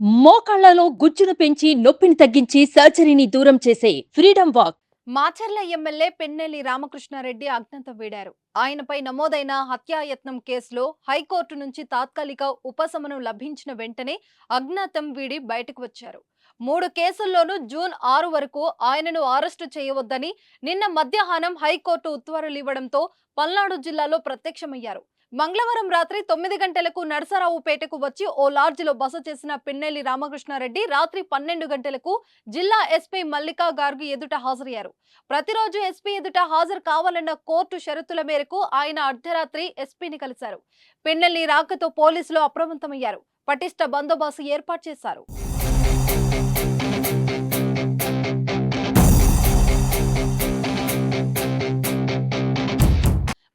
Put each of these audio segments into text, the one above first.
మోకాళ్లలో గుజ్జును పెంచి నొప్పిని తగ్గించి సర్జరీని దూరం చేసే freedom walk. Macherla MLA Pinnelli Ramakrishna Reddy అజ్ఞాతం వీడారు. ఆయనపై నమోదైన హత్యాయత్నం కేసులో హైకోర్టు నుంచి తాత్కాలిక ఉపశమనం లభించిన వెంటనే అజ్ఞాతం వీడి బయటకు వచ్చారు. 3 కేసుల్లోనూ జూన్ 6 వరకు ఆయనను అరెస్టు చేయవద్దని నిన్న మధ్యాహ్నం హైకోర్టు ఉత్తర్వులివ్వడంతో పల్నాడు జిల్లాలో ప్రత్యక్షమయ్యారు. మంగళవారం రాత్రి 9 గంటలకు నరసరావుపేటకు వచ్చి ఓ లాడ్జిలో బస చేసిన పిన్నెల్లి రామకృష్ణారెడ్డి రాత్రి 12 గంటలకు జిల్లా ఎస్పీ మల్లికా గార్గ్ ఎదుట హాజరయ్యారు. ప్రతిరోజు ఎస్పీ ఎదుట హాజరు కావాలన్న కోర్టు షరతుల మేరకు ఆయన అర్ధరాత్రి ఎస్పీని కలిశారు. పిన్నెల్లి రాకతో పోలీసులు అప్రమత్తమయ్యారు. పటిష్ట బందోబస్తు ఏర్పాటు చేశారు.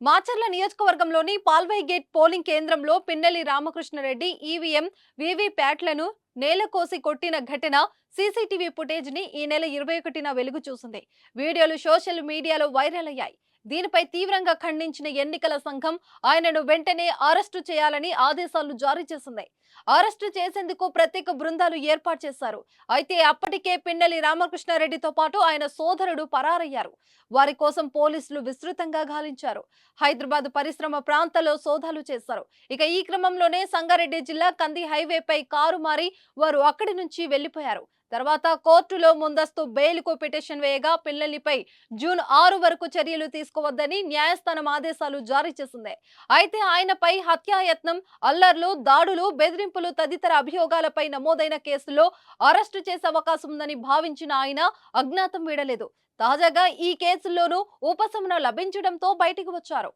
మాచర్ల నియోజకవర్గంలోని పాల్వై గేట్ పోలింగ్ కేంద్రంలో పిన్నెల్లి రామకృష్ణారెడ్డి ఈవీఎం వీవీప్యాట్లను నేలకోసి కొట్టిన ఘటన సీసీటీవీ ఫుటేజ్ ని ఈ నెల 21న వెలుగు చూసింది. వీడియోలు సోషల్ మీడియాలో వైరల్ అయ్యాయి. దీనిపై తీవ్రంగా ఖండించిన ఎన్నికల సంఘం ఆయనను వెంటనే అరెస్టు చేయాలని ఆదేశాలు జారీ చేసింది. అరెస్టు చేసేందుకు ప్రత్యేక బృందాలు ఏర్పాటు చేశారు. అయితే అప్పటికే పిన్నెల్లి రామకృష్ణారెడ్డితో పాటు ఆయన సోదరుడు పరారయ్యారు. వారి కోసం పోలీసులు విస్తృతంగా గాలించారు. హైదరాబాద్ పరిశ్రమ ప్రాంతాల్లో సోదాలు చేశారు. ఇక ఈ క్రమంలోనే సంగారెడ్డి జిల్లా కంది హైవేపై కారు మారి వారు అక్కడి నుంచి వెళ్లిపోయారు. తర్వాత కోర్టులో ముందస్తు బెయిల్కు పిటిషన్ వేయగా పిన్నెల్లిపై జూన్ 6 వరకు చర్యలు తీసుకోవద్దని న్యాయస్థానం ఆదేశాలు జారీ చేసింది. అయితే ఆయనపై హత్యాయత్నం, అల్లర్లు, దాడులు, బెదిరింపులు తదితర అభియోగాలపై నమోదైన కేసులో అరెస్టు చేసే అవకాశం ఉందని భావించిన ఆయన అజ్ఞాతం వీడలేదు. తాజాగా ఈ కేసుల్లోనూ ఉపశమనం లభించడంతో బయటికి వచ్చారు.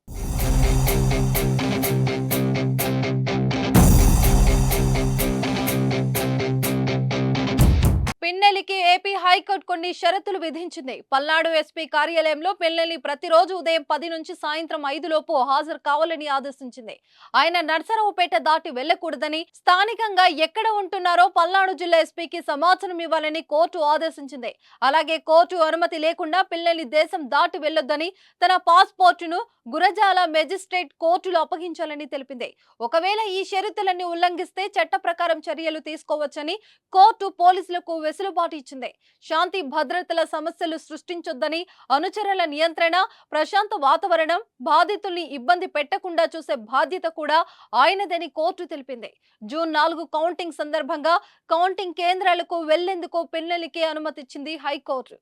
పిన్నెల్లికి ఏపీ హైకోర్టు కొన్ని షరతులు విధించింది. పల్నాడు ఎస్పీ కార్యాలయంలో పిన్నెల్లి ప్రతిరోజు ఉదయం 10 నుంచి సాయంత్రం 5 లోపు హాజరు కావాలని ఆదేశించింది. ఆయన నర్సరావుపేట దాటి వెళ్లకూడదని, స్థానికంగా ఎక్కడ ఉంటున్నారో పల్నాడు జిల్లా ఎస్పీకి సమాచారం ఇవ్వాలని కోర్టు ఆదేశించింది. అలాగే కోర్టు అనుమతి లేకుండా పిన్నెల్లి దేశం దాటి వెళ్లొద్దని, తన పాస్పోర్టును గురజాల మెజిస్ట్రేట్ కోర్టులో అప్పగించాలని తెలిపింది. ఒకవేళ ఈ షరతులన్నీ ఉల్లంఘిస్తే చట్ట ప్రకారం చర్యలు తీసుకోవచ్చని కోర్టు పోలీసులకు వెసులుబాటు ఇచ్చింది. శాంతి భద్రతల సమస్యలు సృష్టించొద్దని, అనుచరుల నియంత్రణ, ప్రశాంత వాతావరణం, బాధితుల్ని ఇబ్బంది పెట్టకుండా చూసే బాధ్యత కూడా ఆయనదని కోర్టు తెలిపింది. జూన్ 4 కౌంటింగ్ సందర్భంగా కౌంటింగ్ కేంద్రాలకు వెళ్లేందుకు పిన్నెల్లికి అనుమతిచ్చింది హైకోర్టు.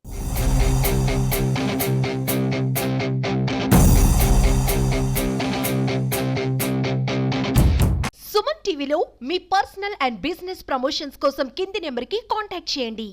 సుమన్ టీవీలో మీ పర్సనల్ అండ్ బిజినెస్ ప్రమోషన్స్ కోసం కింది నెంబర్కి కాంటాక్ట్ చేయండి.